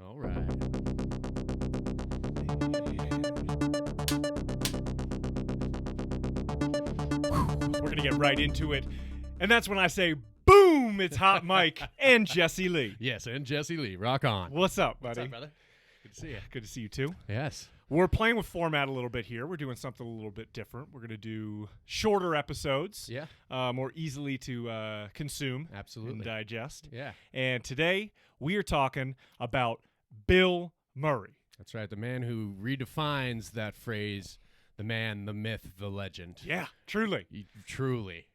All right. We're going to get right into it. And that's when I say, boom, it's Hot Mike and Jesse Lee. Yes, and Jesse Lee. Rock on. What's up, buddy? What's up, brother? Good to see you. Good to see you, too. Yes. We're playing with format a little bit here. We're doing something a little bit different. We're going to do shorter episodes. Yeah. More easily to consume. Absolutely. And digest. Yeah. And today, we are talking about Bill Murray. That's right. The man who redefines that phrase, the man, the myth, the legend. Yeah, truly. Truly.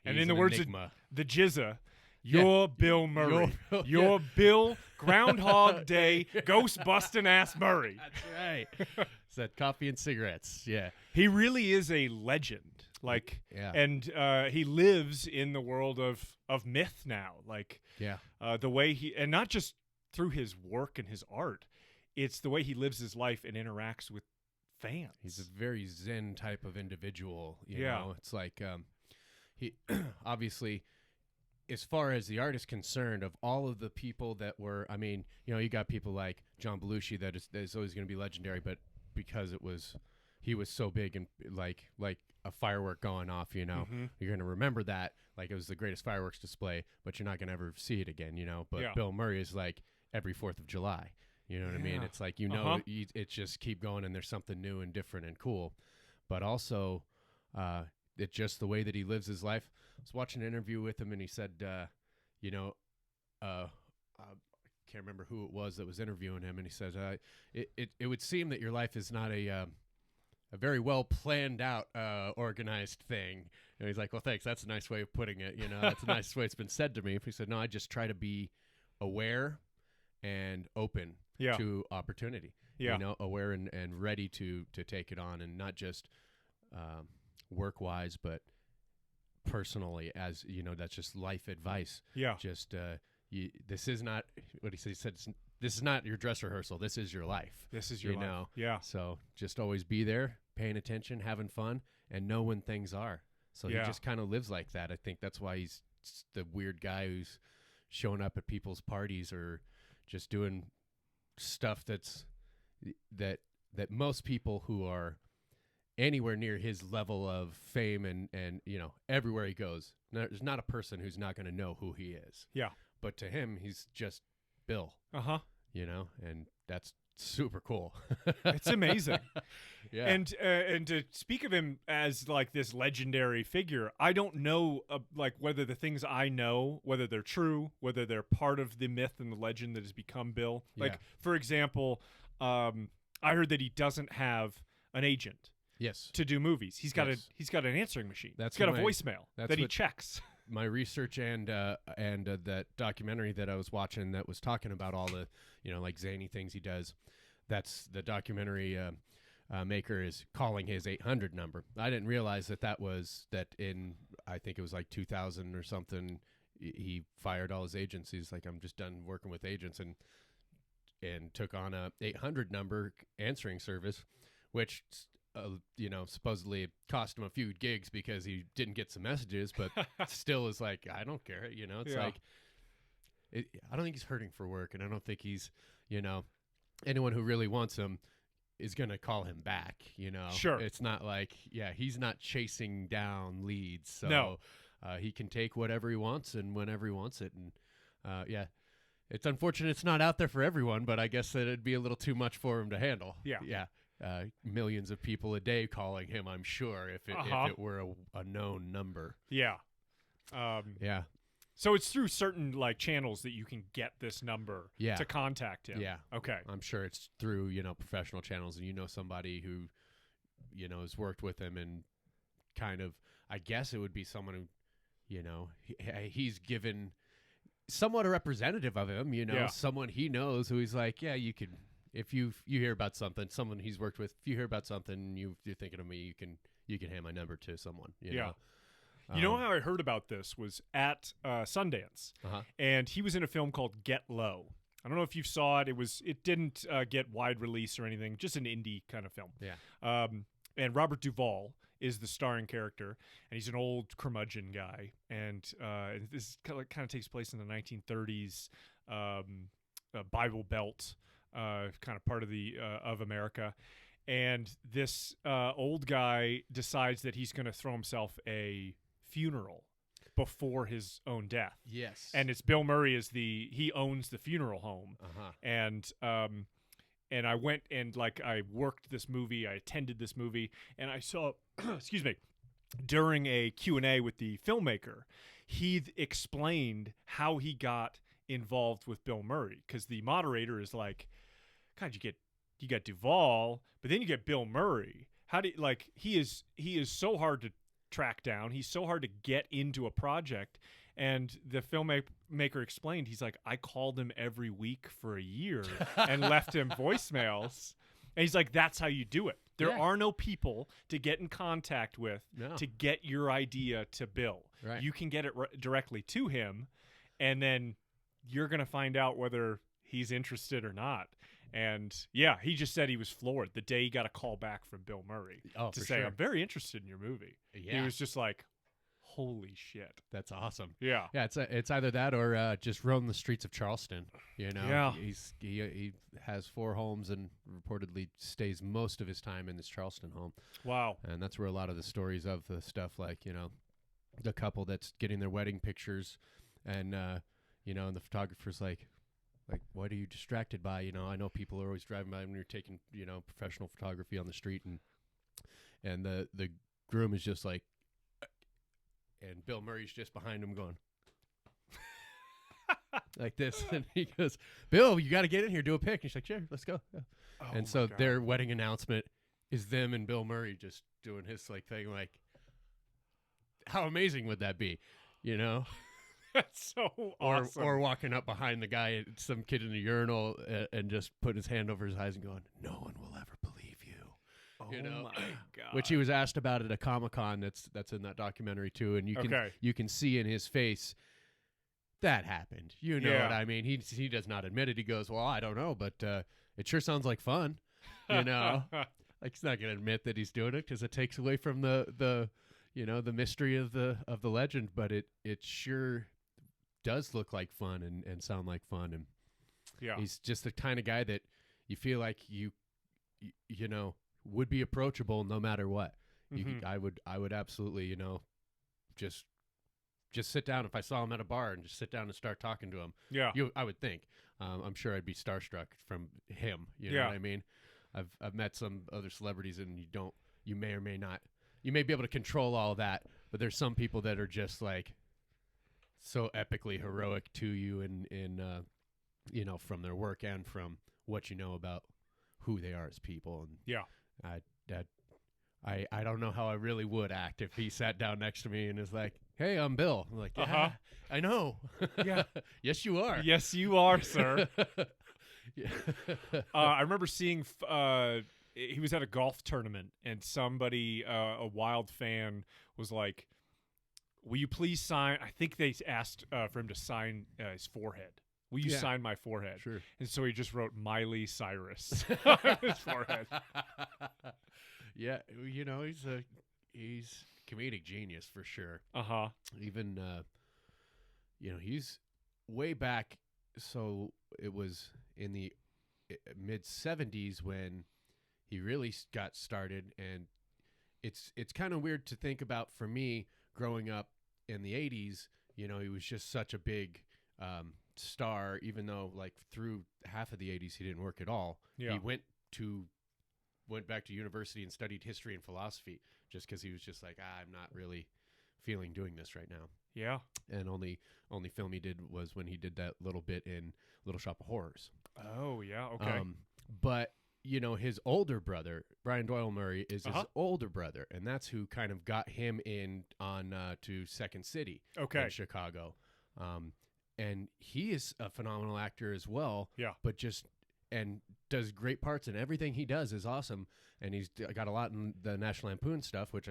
And He's in the an words enigma. of the Jizza, you're Bill Murray. You're Bill Groundhog Day ghost-busting ass Murray. That's right. It's that coffee and cigarettes. Yeah. He really is a legend. And he lives in the world of myth now. The way and not just through his work and his art, it's the way he lives his life and interacts with fans. He's a very zen type of individual. You Yeah. know, it's like he obviously, as far as the art is concerned, of all of the people that were, I mean, you got people like John Belushi that is always going to be legendary, but because he was so big and like a firework going off, you're going to remember that like it was the greatest fireworks display, but you're not going to ever see it again, But Yeah. Bill Murray is like every 4th of July. You know what I mean? It's like, it's just keep going and there's something new and different and cool. But also, it's just the way that he lives his life. I was watching an interview with him and he said, I can't remember who it was that was interviewing him. And he says, it would seem that your life is not a very well planned out, organized thing. And he's like, well, thanks. That's a nice way of putting it. That's a nice way it's been said to me. He said, no, I just try to be aware and open to opportunity, aware and ready to take it on, and not just work wise, but personally, as that's just life advice. Yeah. Just this is not what he said. This is not your dress rehearsal. This is your life. This is your life. Yeah. So just always be there, paying attention, having fun, and know when things are. So he just kind of lives like that. I think that's why he's the weird guy who's showing up at people's parties or just doing stuff that most people who are anywhere near his level of fame and everywhere he goes, there's not a person who's not going to know who he is. Yeah. But to him, he's just Bill. Uh-huh. And that's super cool. It's amazing. Yeah. And to speak of him as like this legendary figure, I don't know whether the things I know, whether they're true, whether they're part of the myth and the legend that has become Bill. Like, for example, I heard that he doesn't have an agent. Yes. To do movies. He's got an answering machine. He's got a voicemail that he checks. My research and that documentary that I was watching that was talking about all the like zany things he does. That's the documentary maker is calling his 800 number. I didn't realize that in I think it was like 2000 or something. He fired all his agents. He's like, I'm just done working with agents, and took on a 800 number answering service, which supposedly cost him a few gigs because he didn't get some messages, but still is like, I don't care. It's like, I don't think he's hurting for work, and I don't think he's, anyone who really wants him is going to call him back, Sure. It's not like, he's not chasing down leads. So no. He can take whatever he wants and whenever he wants it. And it's unfortunate it's not out there for everyone, but I guess that it'd be a little too much for him to handle. Yeah. Yeah. Millions of people a day calling him, I'm sure, if it were a known number. Yeah. So it's through certain like channels that you can get this number to contact him. Yeah. Okay. I'm sure it's through, professional channels, and somebody who, has worked with him, and kind of, I guess it would be someone who, he's given somewhat a representative of him, someone he knows who he's like, you could. If you hear about something, someone he's worked with, if you hear about something, you're thinking of me, you can hand my number to someone. You know? You know how I heard about this was at Sundance, and he was in a film called Get Low. I don't know if you saw it. It didn't get wide release or anything, just an indie kind of film. Yeah. And Robert Duvall is the starring character, and he's an old curmudgeon guy. And this kind of takes place in the 1930s Bible Belt. kind of part of the of America. And this old guy decides that he's going to throw himself a funeral before his own death. Yes. And it's Bill Murray he owns the funeral home. And I went and I worked this movie, I attended this movie, and I saw, excuse me, during a Q&A with the filmmaker, he explained how he got involved with Bill Murray, because the moderator is like, God, you got Duvall, but then you get Bill Murray. How do you, he is so hard to track down. He's so hard to get into a project. And the filmmaker explained, he's like, I called him every week for a year and left him voicemails. And he's like, that's how you do it. There are no people to get in contact with to get your idea to Bill. Right. You can get it directly to him, and then you're going to find out whether he's interested or not. And yeah, he just said he was floored the day he got a call back from Bill Murray to say, I'm very interested in your movie. Yeah. He was just like, holy shit. That's awesome. Yeah. Yeah, it's either that or just roam the streets of Charleston. You know, yeah. He has 4 homes and reportedly stays most of his time in this Charleston home. Wow. And that's where a lot of the stories of the stuff, like, you know, the couple that's getting their wedding pictures and, you know, and the photographer's like, what are you distracted by? You know, I know people are always driving by when you're taking, you know, professional photography on the street, and the groom is just like, and Bill Murray's just behind him going like this, and he goes, Bill, you got to get in here, do a pic. And she's like, sure, let's go. Yeah. Oh, and so their wedding announcement is them and Bill Murray just doing his like thing. Like, how amazing would that be? You know? That's so awesome. Or walking up behind the guy, some kid in a urinal, and just putting his hand over his eyes and going, no one will ever believe you. Oh, you know? my God. Which he was asked about at a Comic-Con that's in that documentary too, and you can see in his face that happened. You know what I mean? He does not admit it. He goes, well, I don't know, but it sure sounds like fun. You know? Like, he's not going to admit that he's doing it because it takes away from the you know, the mystery of the legend, but it sure does look like fun and sound like fun. And he's just the kind of guy that you feel like you know, would be approachable no matter what. I would absolutely, you know, just sit down if I saw him at a bar and just sit down and start talking to him. Yeah. I would think. I'm sure I'd be starstruck from him. You know what I mean? I've met some other celebrities, and you may or may not. You may be able to control all that, but there's some people that are just like so epically heroic to you in you know, from their work and from what you know about who they are as people. And I don't know how I really would act if he sat down next to me and is like, hey, I'm Bill. I'm like, yeah, I know. Yeah. Yes, you are. Yes, you are, sir. Yeah. I remember seeing he was at a golf tournament, and somebody, a Wild fan, was like, will you please sign? I think they asked for him to sign his forehead. Will you sign my forehead? Sure. And so he just wrote Miley Cyrus on his forehead. Yeah, you know, he's comedic genius for sure. Even you know, he's way back. So it was in the mid 70s when he really got started, and it's kind of weird to think about for me growing up in the 80s. You know, he was just such a big star, even though like through half of the 80s he didn't work at all. Yeah. He went back to university and studied history and philosophy just because he was just like, I'm not really feeling doing this right now. Yeah. And only film he did was when he did that little bit in Little Shop of Horrors. Oh, yeah. Okay. But, you know, his older brother, Brian Doyle Murray, is his older brother, and that's who kind of got him in on to Second City in Chicago. And he is a phenomenal actor as well. Yeah. But and does great parts, and everything he does is awesome. And he's got a lot in the National Lampoon stuff, which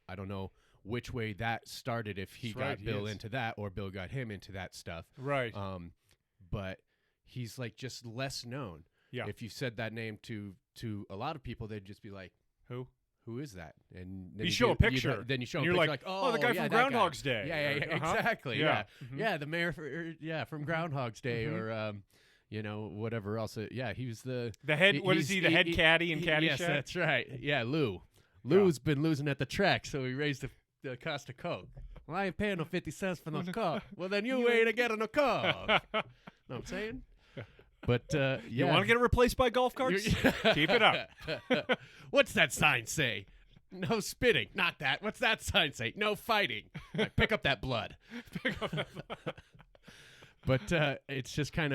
I don't know which way that started, if he got Bill into that or Bill got him into that stuff. Right. But he's like just less known. Yeah. If you said that name to a lot of people, they'd just be like, Who is that? And then you show a picture. Then you show a picture, like, oh, the guy from Groundhog's Day. Yeah, exactly. Yeah. Yeah, the mayor from Groundhog's Day, or whatever else. He was the head. What is he? The head caddy in Caddyshack? Yes, that's right. Yeah, Lou. Lou's been losing at the track, so he raised the cost of Coke. Well, I ain't paying no 50 cents for no Coke. Well, then you ain't getting no Coke. Know what I'm saying? But, You want to get it replaced by golf carts? Keep it up. What's that sign say? No spitting. Not that. What's that sign say? No fighting. Right, pick up that blood. But it's just kind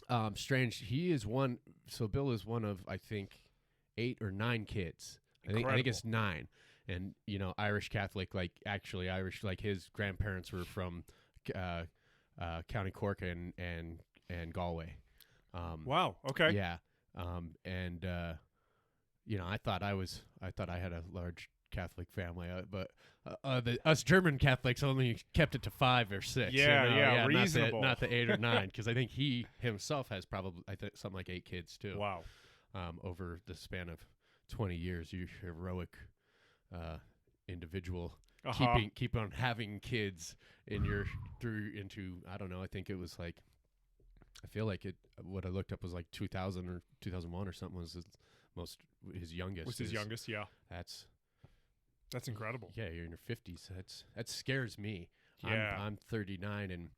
of strange. He is one. So Bill is one of, I think, 8 or 9 kids. I think it's 9. And, Irish Catholic, like actually Irish, like his grandparents were from County Cork and Galway. Wow. Okay. Yeah. I thought I had a large Catholic family, but us German Catholics only kept it to 5 or 6. Yeah, reasonable. Not the 8 or 9, because I think he himself has probably something like 8 kids too. Wow. Over the span of 20 years, you heroic individual keep on having kids into I don't know. I think it was like, I feel like what I looked up was like 2000 or 2001 or something was his youngest. Was his youngest? Yeah. That's incredible. Yeah, you're in your 50s. That scares me. Yeah. I'm 39,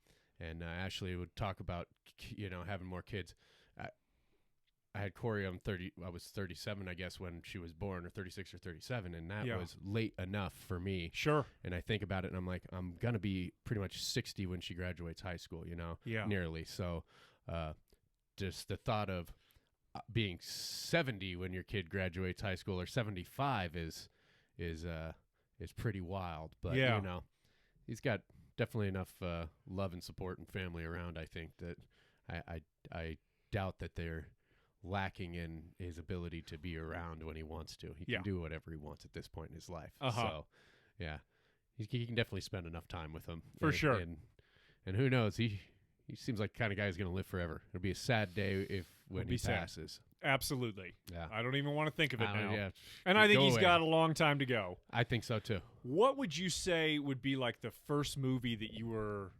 and Ashley would talk about having more kids. I had Corey. I was 37, I guess, when she was born, or 36 or 37, and that was late enough for me. Sure. And I think about it, and I'm like, I'm gonna be pretty much 60 when she graduates high school. Yeah. Nearly. So, just the thought of being 70 when your kid graduates high school, or 75 is pretty wild. But he's got definitely enough love and support and family around. I think that I doubt that they're lacking in his ability to be around when he wants to. He can do whatever he wants at this point in his life. So, he can definitely spend enough time with them for sure. And who knows? He seems like the kind of guy who's going to live forever. It'll be a sad day when he passes. Absolutely. Yeah. I don't even want to think of it now. Yeah. And I think he's got a long time to go. I think so too. What would you say would be like the first movie that you were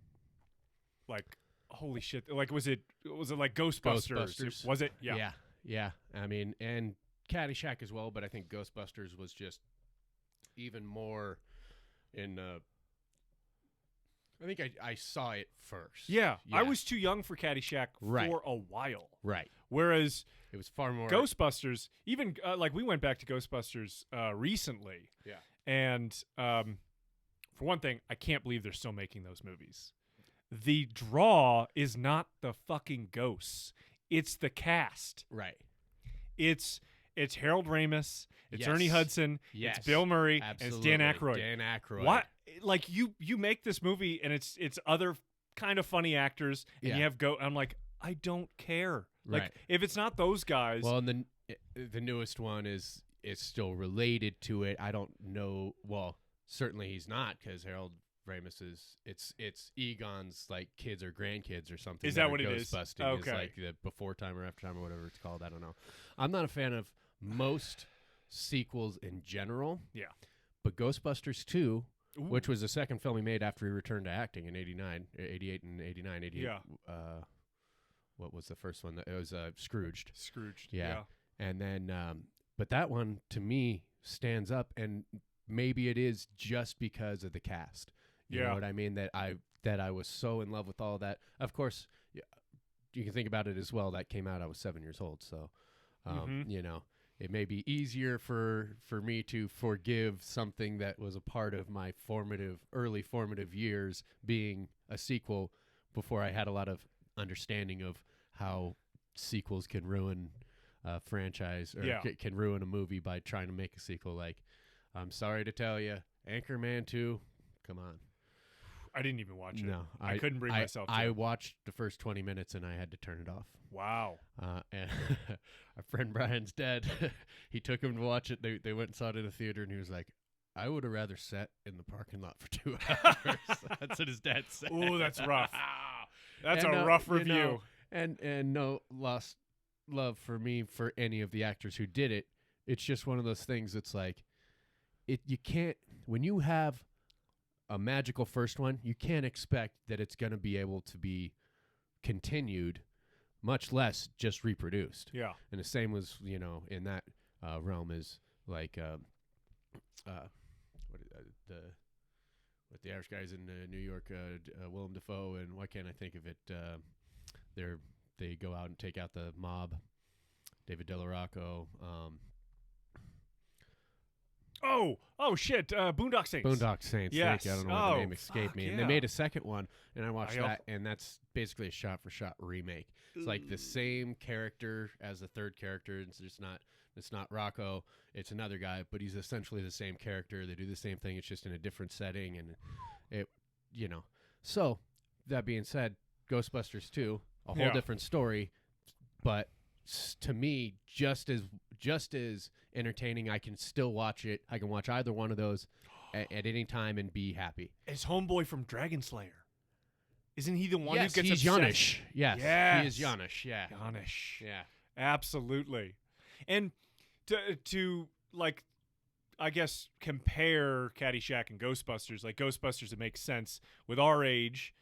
like, holy shit, like was it like Ghostbusters? Was it? Yeah. I mean, and Caddyshack as well, but I think Ghostbusters was just even more in I think I saw it first. Yeah. I was too young for Caddyshack for a while. Right. Whereas it was far more Ghostbusters, even like we went back to Ghostbusters recently. Yeah. And for one thing, I can't believe they're still making those movies. The draw is not the fucking ghosts. It's the cast. Right. It's Harold Ramis. It's Ernie Hudson. Yes. It's Bill Murray. Absolutely. And it's Dan Aykroyd. Dan Aykroyd. What? Like you make this movie and it's other kind of funny actors and you have I'm like, I don't care. Like if it's not those guys. Well, and the newest one is still related to it. I don't know. Well, certainly he's not, because Harold Ramis it's Egon's like kids or grandkids or something. Is that what it is? Ghostbusting is like the before time or after time or whatever it's called. I don't know. I'm not a fan of most sequels in general. Yeah. But Ghostbusters 2, which was the second film he made after he returned to acting in 88 and 89. 88. Yeah. What was the first one? It was Scrooged. Yeah. And then, but that one to me stands up, and maybe it is just because of the cast. You know what I mean? That I was so in love with all that. Of course, you can think about it as well. That came out, I was 7 years old. So, it may be easier for me to forgive something that was a part of my early formative years being a sequel, before I had a lot of understanding of how sequels can ruin a franchise, or can ruin a movie by trying to make a sequel. Like, I'm sorry to tell you, Anchorman 2, come on. I didn't even watch it. No. I couldn't bring myself to. I watched the first 20 minutes and I had to turn it off. Wow. And our friend Brian's dad, he took him to watch it. They went and saw it in a theater, and he was like, I would have rather sat in the parking lot for 2 hours. That's what his dad said. Oh, that's rough. That's a rough review. And no lost love for me for any of the actors who did it. It's just one of those things that's like, you can't, when you have a magical first one, you can't expect that it's going to be able to be continued much less just reproduced. Yeah. And the same was, in that realm is like what the Irish guys in New York, Willem Dafoe, and why can't I think of it? They go out and take out the mob. David DeLaRocco. Oh shit! Boondock Saints. Boondock Saints. Yes. Thank you. I don't know why the name escaped me. Yeah. And they made a second one, and I watched that, and that's basically a shot-for-shot remake. It's like the same character as the third character. It's not Rocco. It's another guy, but he's essentially the same character. They do the same thing. It's just in a different setting, and So that being said, Ghostbusters 2, a whole different story, but to me, just as entertaining. I can still watch it. I can watch either one of those at any time and be happy. His homeboy from Dragon Slayer. Isn't he the one yes, who gets he's obsessed? Janish. Yes, he is Janish. Yeah, Janish. Yeah, absolutely. And to like, I guess compare Caddyshack and Ghostbusters. Like Ghostbusters, it makes sense with our age.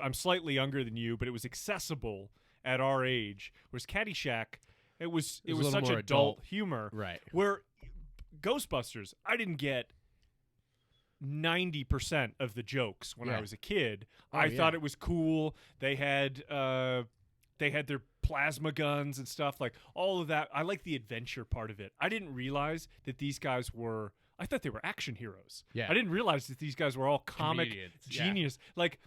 I'm slightly younger than you, but it was accessible at our age. Whereas Caddyshack, it was such adult humor. Right. Where Ghostbusters, I didn't get 90% of the jokes when I was a kid. I thought it was cool. They had their plasma guns and stuff, like all of that. I like the adventure part of it. I didn't realize that these guys were. I thought they were action heroes. Yeah. I didn't realize that these guys were all comic genius. Like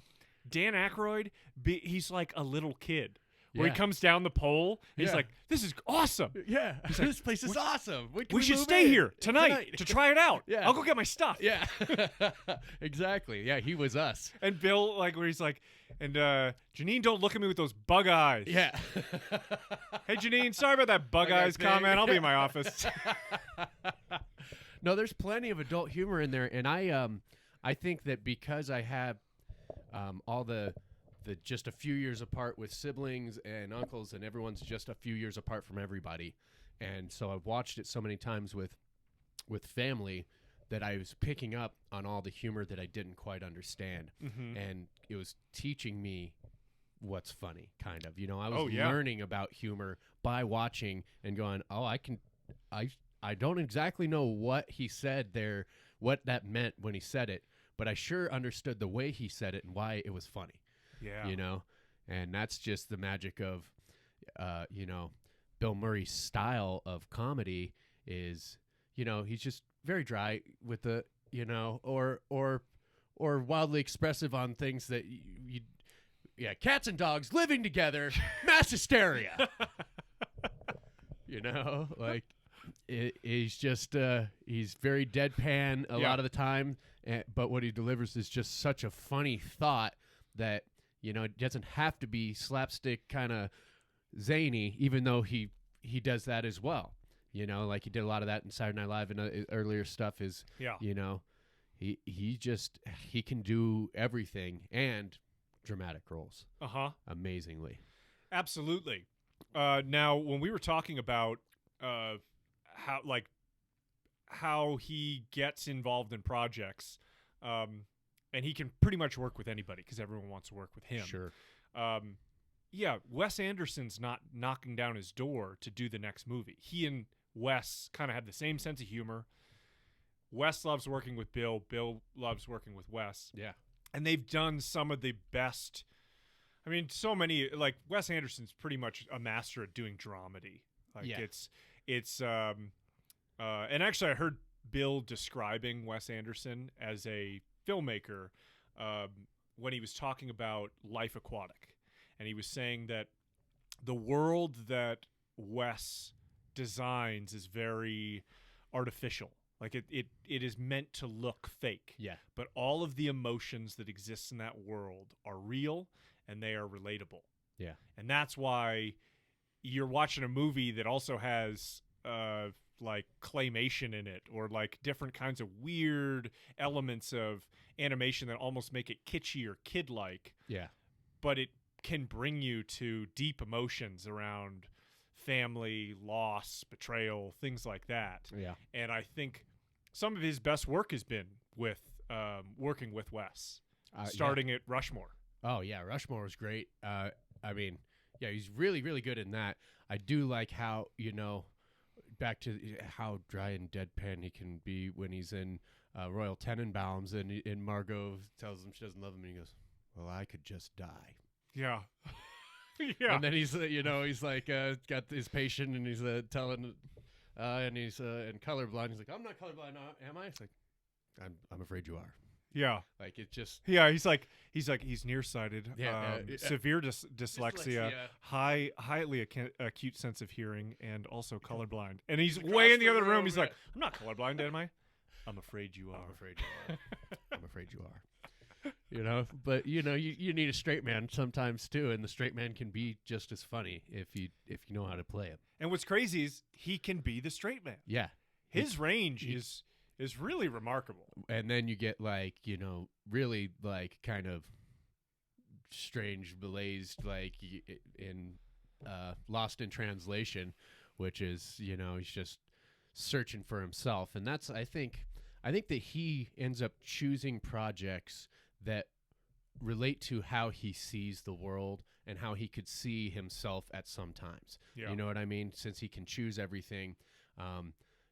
Dan Aykroyd, he's like a little kid. Where he comes down the pole, he's like, "This is awesome." Yeah, like, this place is awesome. We should stay here tonight to try it out. Yeah, I'll go get my stuff. Yeah, exactly. Yeah, he was us. And Bill, like, where he's like, and Janine, don't look at me with those bug eyes. Yeah. Hey, Janine, sorry about that bug eyes comment. I'll be in my office. No, there's plenty of adult humor in there, and I think that because I have all the just a few years apart with siblings and uncles, and everyone's just a few years apart from everybody, and so I've watched it so many times with family that I was picking up on all the humor that I didn't quite understand, and it was teaching me what's funny, kind of. I was learning about humor by watching and going, I don't exactly know what he said there, what that meant when he said it, but I sure understood the way he said it and why it was funny. Yeah. And that's just the magic of, Bill Murray's style of comedy is, he's just very dry with the, or wildly expressive on things that cats and dogs living together, mass hysteria. Like he's just, he's very deadpan a lot of the time, but what he delivers is just such a funny thought that, it doesn't have to be slapstick kind of zany, even though he does that as well. Like he did a lot of that in Saturday Night Live and earlier stuff is, he can do everything and dramatic roles. Amazingly. Absolutely. Now, when we were talking about how he gets involved in projects, and he can pretty much work with anybody because everyone wants to work with him. Sure. Wes Anderson's not knocking down his door to do the next movie. He and Wes kind of have the same sense of humor. Wes loves working with Bill. Bill loves working with Wes. Yeah. And they've done some of the best. I mean, so many, like Wes Anderson's pretty much a master at doing dramedy. Like it's and actually I heard Bill describing Wes Anderson as a filmmaker when he was talking about Life Aquatic, and he was saying that the world that Wes designs is very artificial. Like it is meant to look fake. Yeah. But all of the emotions that exist in that world are real and they are relatable. Yeah. And that's why you're watching a movie that also has like claymation in it, or like different kinds of weird elements of animation that almost make it kitschy or kid-like. Yeah. But it can bring you to deep emotions around family, loss, betrayal, things like that. Yeah. And I think some of his best work has been with working with Wes, starting at Rushmore. Oh, yeah. Rushmore was great. I mean, Yeah, he's really, really good in that. I do like how, back to how dry and deadpan he can be when he's in Royal Tenenbaums, and Margot tells him she doesn't love him, and he goes, well, I could just die. Yeah. Yeah. And then he's, he's like, got his patient, and he's telling, and he's in colorblind. He's like, I'm not colorblind, am I? It's like, I'm afraid you are. Yeah. Like, it just. Yeah, he's nearsighted. Yeah, severe dyslexia, highly acute sense of hearing, and also colorblind. And he's way in the other room. He's like, I'm not colorblind, am I? I'm afraid you are. I'm afraid you are. I'm afraid you are. But you need a straight man sometimes too, and the straight man can be just as funny if you know how to play him. And what's crazy is he can be the straight man. Yeah, his range is really remarkable. And then you get really kind of strange, blazed in Lost in Translation, which is he's just searching for himself, and that's I think that he ends up choosing projects that relate to how he sees the world and how he could see himself at some times. Yeah. You know what I mean? Since he can choose everything,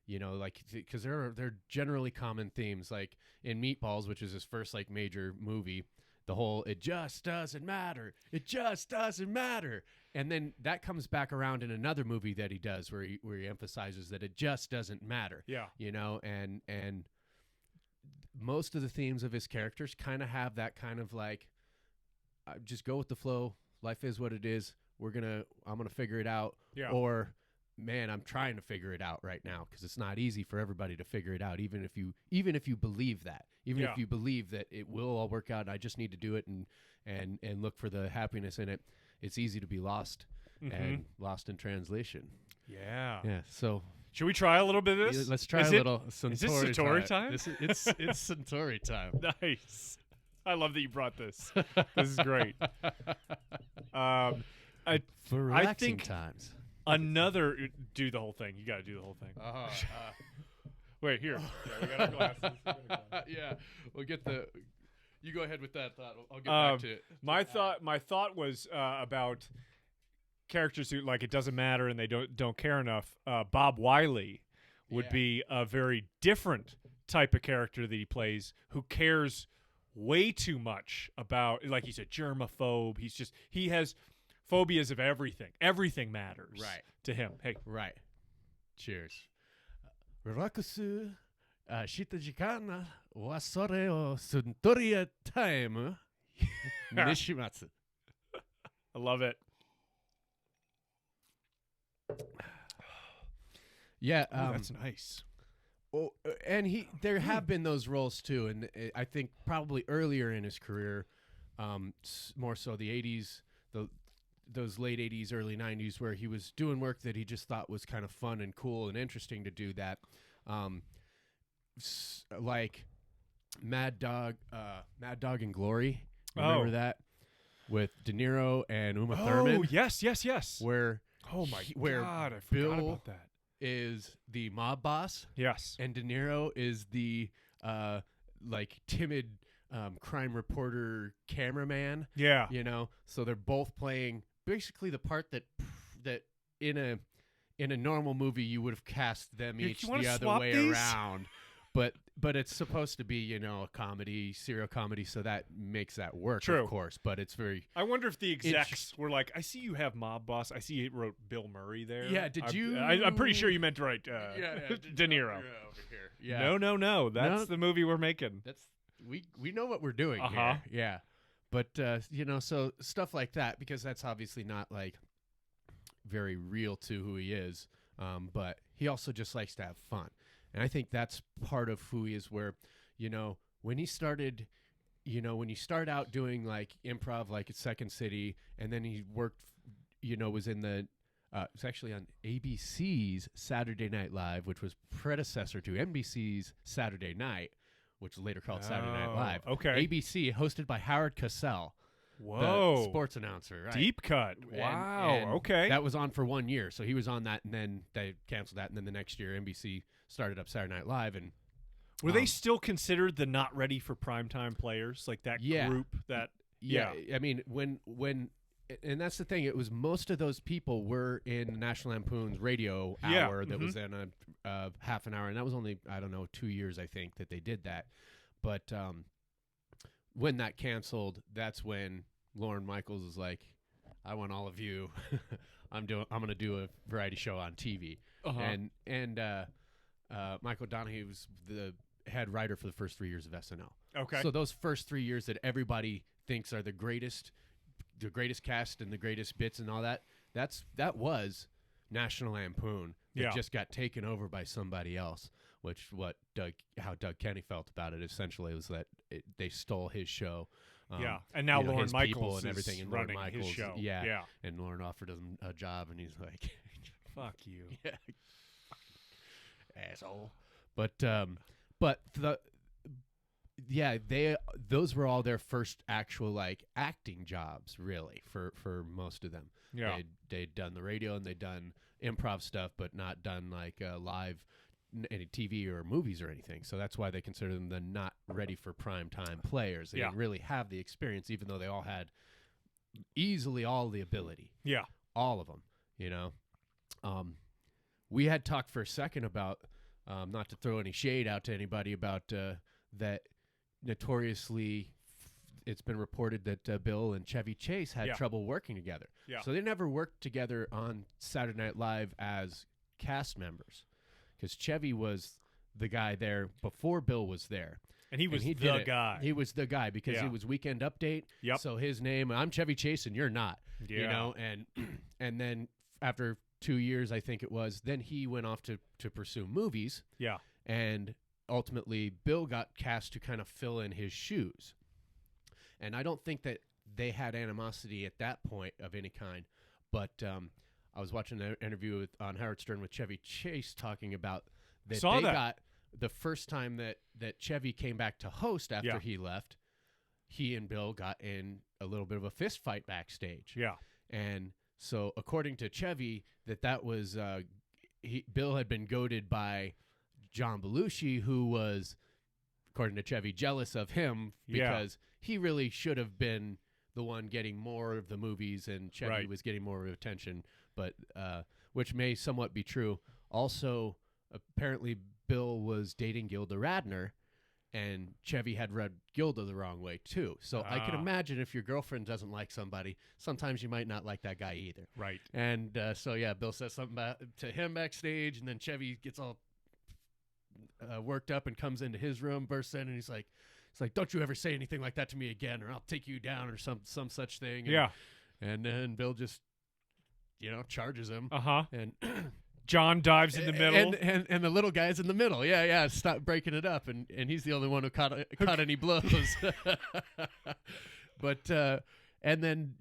because they're generally common themes, like in Meatballs, which is his first major movie. The whole "it just doesn't matter, it just doesn't matter," and then that comes back around in another movie that he does, where he emphasizes that it just doesn't matter. Yeah, and most of the themes of his characters kind of have that kind of just go with the flow. Life is what it is. I'm gonna figure it out. Yeah. Or, man, I'm trying to figure it out right now because it's not easy for everybody to figure it out. Even if you believe that, if you believe that it will all work out, and I just need to do it and look for the happiness in it. It's easy to be lost and lost in translation. Yeah. Yeah. So. Should we try a little bit of this? Let's try a little Centauri. Is this Centauri time? It's Centauri time. Nice. I love that you brought this. This is great. For relaxing times. Do the whole thing. You got to do the whole thing. Wait, here. Yeah, we got our glasses. Yeah, we'll get the. You go ahead with that thought. I'll get back to it. My thought was about characters who it doesn't matter and they don't care enough. Bob Wiley would be a very different type of character that he plays, who cares way too much about, he's a germaphobe. He has phobias of everything. Everything matters to him. Hey. Right. Cheers. Rakusu shitajikana wasore o Suntoria time nishimatsu. I love it. Yeah, that's nice. Oh, and there have been those roles too, and I think probably earlier in his career, more so the 80s, those late 80s, early 90s, where he was doing work that he just thought was kind of fun and cool and interesting to do that, like Mad Dog and Glory. Remember that with De Niro and Uma Thurman? Oh, yes. Where God, I forgot Bill about that. Is the mob boss. Yes. And De Niro is the timid crime reporter cameraman. Yeah. So they're both playing basically the part that in a normal movie you would have cast them each the other way around. But it's supposed to be, a comedy, serial comedy, so that makes that work, True. Of course. But it's very... I wonder if the execs were like, I see you have Mob Boss. I see you wrote Bill Murray there. Yeah, you... I'm pretty sure you meant to write De Niro. Over here. Yeah. No. That's the movie we're making. We know what we're doing here. Yeah. But, so stuff like that, because that's obviously not, very real to who he is. But he also just likes to have fun. And I think that's part of who he is, where, when he started, when you start out doing improv, at Second City, and then he worked, was in it's actually on ABC's Saturday Night Live, which was predecessor to NBC's Saturday Night, which was later called Saturday Night Live. Okay. ABC, hosted by Howard Cosell. Whoa. The sports announcer, right? Deep cut. Wow. And okay. That was on for 1 year. So he was on that, and then they canceled that. And then the next year, NBC started up Saturday Night Live. And were they still considered the not ready for primetime players? That group that. Yeah. I mean, when and that's the thing. It was most of those people were in National Lampoon's radio Yeah, hour that was in a half an hour, and that was only, I don't know, 2 years I think that they did that. But when that canceled, that's when Lorne Michaels was like, "I want all of you. I'm going to do a variety show on TV." And Michael Donahue was the head writer for the first 3 years of SNL. Okay. So those first 3 years that everybody thinks are the greatest cast and the greatest bits and all that, that was National Lampoon that just got taken over by somebody else, which how Doug Kenny felt about it essentially was that they stole his show. And now Lorne his Michaels and everything, is and running Lorne Michaels, his show. Yeah, and Lorne offered him a job, and he's like, "Fuck you, yeah, asshole." But those were all their first actual like acting jobs, really, for most of them. Yeah, they'd done the radio and they'd done improv stuff, but not done like live any TV or movies or anything. So that's why they consider them the not ready for prime time players. They didn't really have the experience, even though they all had easily all the ability. Yeah, all of them. We had talked for a second about not to throw any shade out to anybody about that. Notoriously, it's been reported that Bill and Chevy Chase had trouble working together. Yeah. So they never worked together on Saturday Night Live as cast members, because Chevy was the guy there before Bill was there. And he was the guy. He was the guy because he was Weekend Update. Yep. So his name, I'm Chevy Chase and you're not. Yeah. And then after 2 years, I think it was, then he went off to pursue movies. Yeah. And ultimately, Bill got cast to kind of fill in his shoes. And I don't think that they had animosity at that point of any kind. But I was watching an interview on Howard Stern with Chevy Chase talking about that got the first time that Chevy came back to host after he left, he and Bill got in a little bit of a fist fight backstage. Yeah. And so according to Chevy, that was Bill had been goaded by John Belushi, who was, according to Chevy, jealous of him because he really should have been the one getting more of the movies and Chevy was getting more attention, but which may somewhat be true. Also, apparently Bill was dating Gilda Radner, and Chevy had read Gilda the wrong way too. So I can imagine if your girlfriend doesn't like somebody, sometimes you might not like that guy either. Right. And Bill says something to him backstage, and then Chevy gets all worked up and comes into his room, bursts in, and he's like, "Don't you ever say anything like that to me again, or I'll take you down," or some such thing. And, and then Bill just, charges him. And John dives in the middle, and the little guy's in the middle. Stop breaking it up, and he's the only one who caught any blows. But and then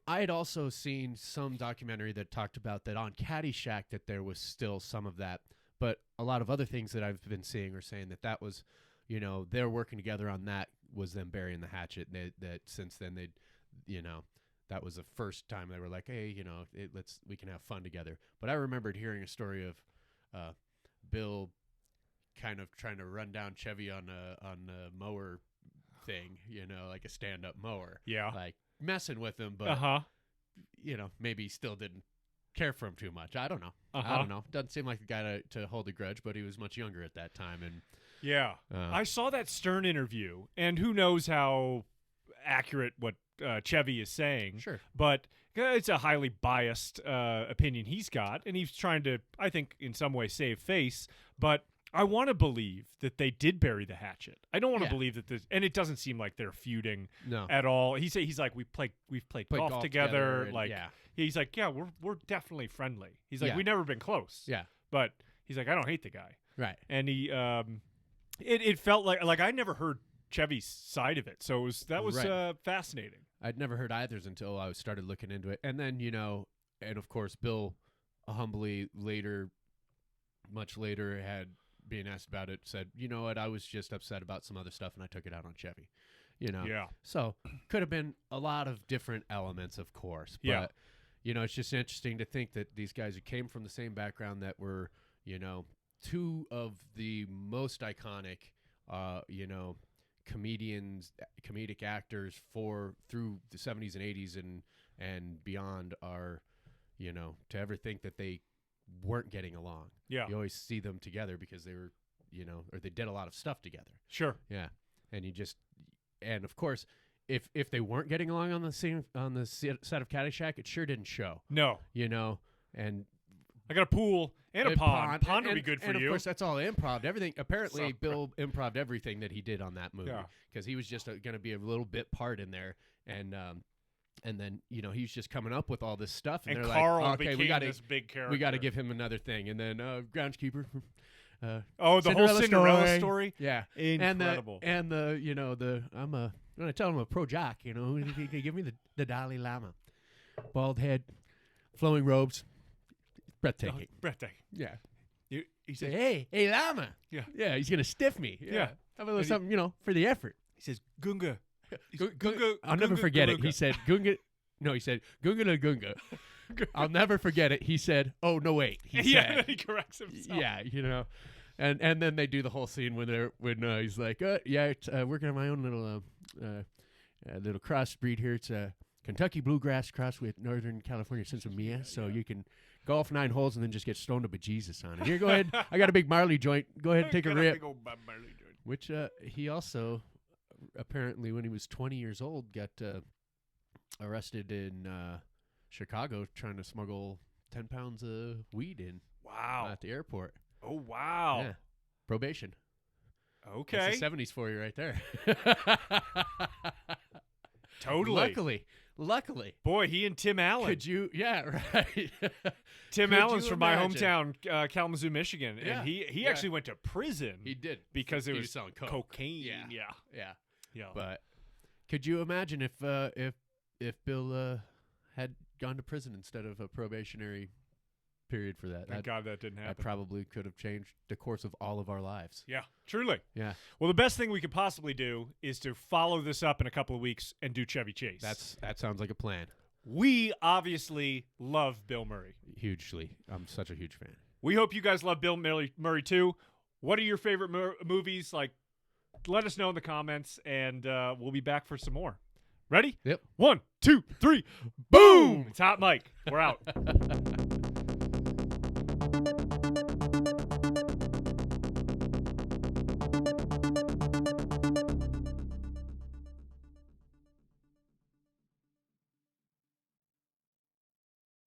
I had also seen some documentary that talked about that on Caddyshack, that there was still some of that. But a lot of other things that I've been seeing are saying that was, they're working together on that, was them burying the hatchet. And that since then that was the first time they were like, hey, we can have fun together. But I remembered hearing a story of Bill kind of trying to run down Chevy on a mower thing, like a stand-up mower. Yeah. Like messing with him, but maybe he still didn't care for him too much. I don't know. I don't know. Doesn't seem like the guy to hold a grudge, but he was much younger at that time. And I saw that Stern interview, and who knows how accurate what Chevy is saying. Sure. But it's a highly biased opinion he's got, and he's trying to, I think, in some way save face. But I want to believe that they did bury the hatchet. I don't want to believe that and it doesn't seem like they're feuding at all. He's like, we've played golf together. Like, he's like, we're definitely friendly. He's like, we've never been close. Yeah. But he's like, I don't hate the guy. Right. And he, it felt like I never heard Chevy's side of it. So that was fascinating. I'd never heard either's until I started looking into it. And then, and of course, Bill humbly much later had being asked about it, said, you know what, I was just upset about some other stuff and I took it out on Chevy. Yeah. So could have been a lot of different elements, of course. But, it's just interesting to think that these guys who came from the same background that were, two of the most iconic, comedic actors through the 70s and 80s and beyond are, to ever think that they weren't getting along. Yeah. You always see them together because they were, or they did a lot of stuff together. Sure. Yeah. And of course, if they weren't getting along on the set of Caddyshack, it sure didn't show. No. And I got a pool and a pond. Pond would be good for and you. Of course, that's all improv. Everything. Apparently, So- Bill improved everything that he did on that movie Yeah. because he was just going to be a little bit part in there, and then he's just coming up with all this stuff, and they're Carl like, okay, became this big character. we got to give him another thing, and then groundskeeper. The whole Cinderella story. Yeah, Incredible. And I'm going to tell him a pro jock. He can give me the Dalai Lama, bald head, flowing robes. Breathtaking. Breathtaking. Yeah. He said, hey, Lama. Yeah, he's going to stiff me. Yeah. Have a little something, for the effort. He says, Gunga. Gunga. I'll never forget it. He said, Gunga. No, he said, Gunga to Gunga. I'll never forget it. He said, oh, no, wait. He said. He corrects himself. Yeah, And then they do the whole scene when he's like, it's, working on my own little crossbreed here. It's a Kentucky bluegrass crossed with Northern California Sinsemilla, so you can golf 9 holes and then just get stoned up with Jesus on it. Here, go ahead. I got a big Marley joint. Go ahead and take a rip. Which he also, apparently, when he was 20 years old, got arrested in Chicago trying to smuggle 10 pounds of weed in. Wow. At the airport. Oh, wow. Yeah. Probation. Okay. That's the 70s for you right there. Totally. Luckily. Boy, he and Tim Allen. Could you? Yeah, right. Tim Could Allen's you from imagine? my hometown, Kalamazoo, Michigan. Yeah. And he actually went to prison. He did. Because he it was was selling cocaine. Yeah. But could you imagine if Bill had gone to prison instead of a probationary period for that? Thank God that didn't happen. That probably could have changed the course of all of our lives. Yeah, truly. Yeah. Well, the best thing we could possibly do is to follow this up in a couple of weeks and do Chevy Chase. That sounds like a plan. We obviously love Bill Murray. Hugely. I'm such a huge fan. We hope you guys love Bill Murray too. What are your favorite movies? Let us know in the comments, and we'll be back for some more. Ready? Yep. 1, 2, 3. Boom! It's Hot Mike. We're out.